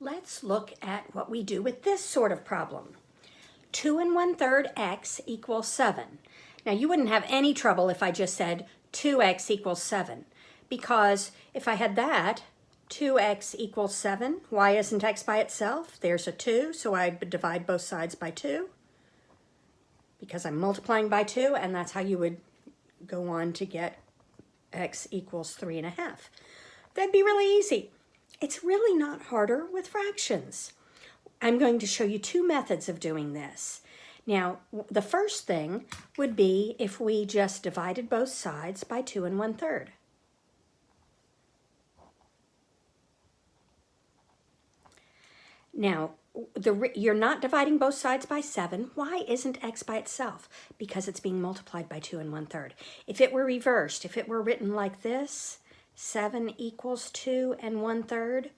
Let's look at what we do with this sort of problem. 2 1/3 x equals 7. Now you wouldn't have any trouble if I just said 2x equals 7, because if I had that, 2x equals 7, why isn't x by itself? There's a 2, so I would divide both sides by 2, because I'm multiplying by 2, and that's how you would go on to get x equals 3.5. That'd be really easy. It's really not harder with fractions. I'm going to show you two methods of doing this. Now, the first thing would be if we just divided both sides by 2 1/3. Now, you're not dividing both sides by 7. Why isn't x by itself? Because it's being multiplied by 2 1/3. If it were reversed, if it were written like this, 7 equals 2 1/3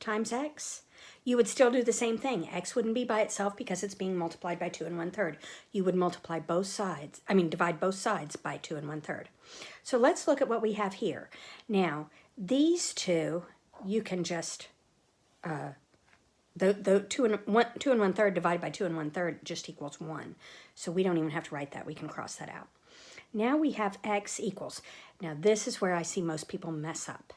times x, you would still do the same thing. X wouldn't be by itself because it's being multiplied by 2 1/3. You would multiply both sides, divide both sides by 2 1/3. So let's look at what we have here. Now, these two, you can just, the 2 1/3 divided by 2 1/3 just equals 1. So we don't even have to write that. We can cross that out. Now we have x equals. Now this is where I see most people mess up.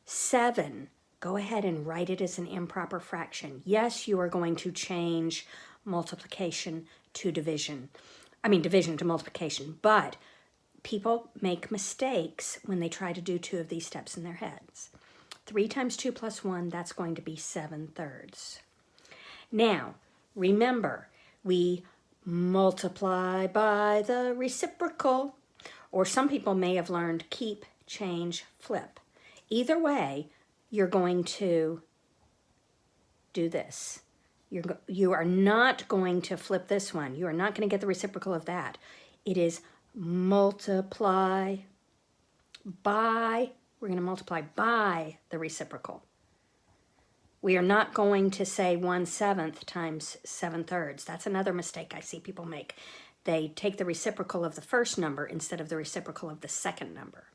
7. Go ahead and write it as an improper fraction. Yes, you are going to change multiplication to division. Division to multiplication. But people make mistakes when they try to do two of these steps in their heads. 3 times 2 plus 1, that's going to be 7/3. Now, remember, we multiply by the reciprocal. Or some people may have learned keep, change, flip. Either way, you're going to do this. You are not going to flip this one. You are not going to get the reciprocal of that. It is multiply by, we're going to multiply by the reciprocal. We are not going to say 1/7 times 7/3. That's another mistake I see people make. They take the reciprocal of the first number instead of the reciprocal of the second number.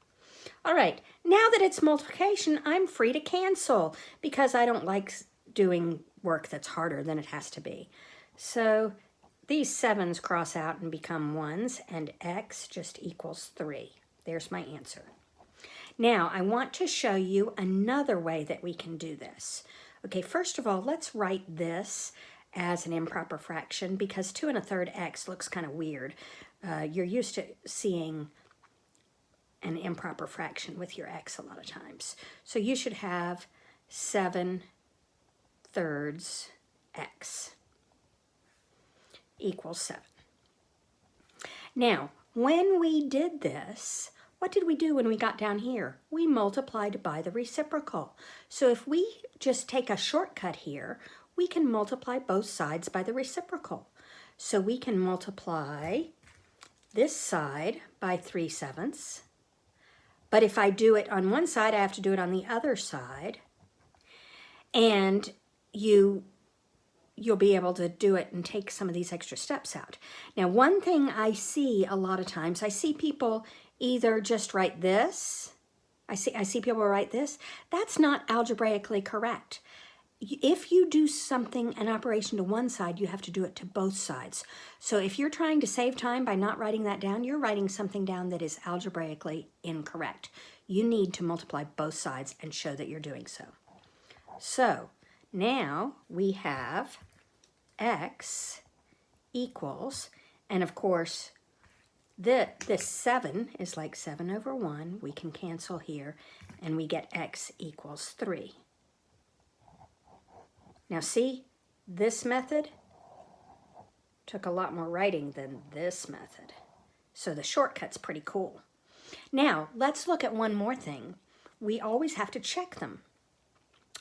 All right, now that it's multiplication, I'm free to cancel because I don't like doing work that's harder than it has to be. So these 7s cross out and become 1s, and x just equals 3. There's my answer. Now, I want to show you another way that we can do this. Okay, first of all, let's write this as an improper fraction because 2 1/3 x looks kind of weird. You're used to seeing an improper fraction with your x a lot of times. So you should have 7/3 x equals 7. Now, when we did this, what did we do when we got down here? We multiplied by the reciprocal. So if we just take a shortcut here, we can multiply both sides by the reciprocal. So we can multiply this side by 3/7. But if I do it on one side, I have to do it on the other side. And you'll be able to do it and take some of these extra steps out. Now, one thing I see a lot of times, I see people either just write this. I see people write this. That's not algebraically correct. If you do an operation to one side, you have to do it to both sides. So if you're trying to save time by not writing that down, you're writing something down that is algebraically incorrect. You need to multiply both sides and show that you're doing so. So now we have x equals, and of course, this 7 is like 7/1. We can cancel here, and we get x equals 3. Now see, this method took a lot more writing than this method. So the shortcut's pretty cool. Now, let's look at one more thing. We always have to check them.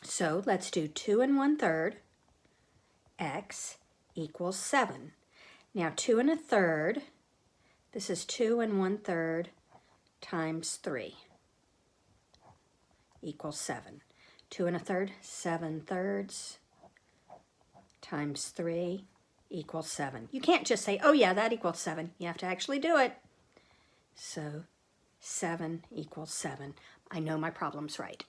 So let's do 2 1/3 x equals 7. Now 2 1/3, this is 2 1/3 times 3 equals 7. 2 1/3, 7/3 times 3 equals 7. You can't just say, oh yeah, that equals 7. You have to actually do it. So 7 equals 7. I know my problem's right.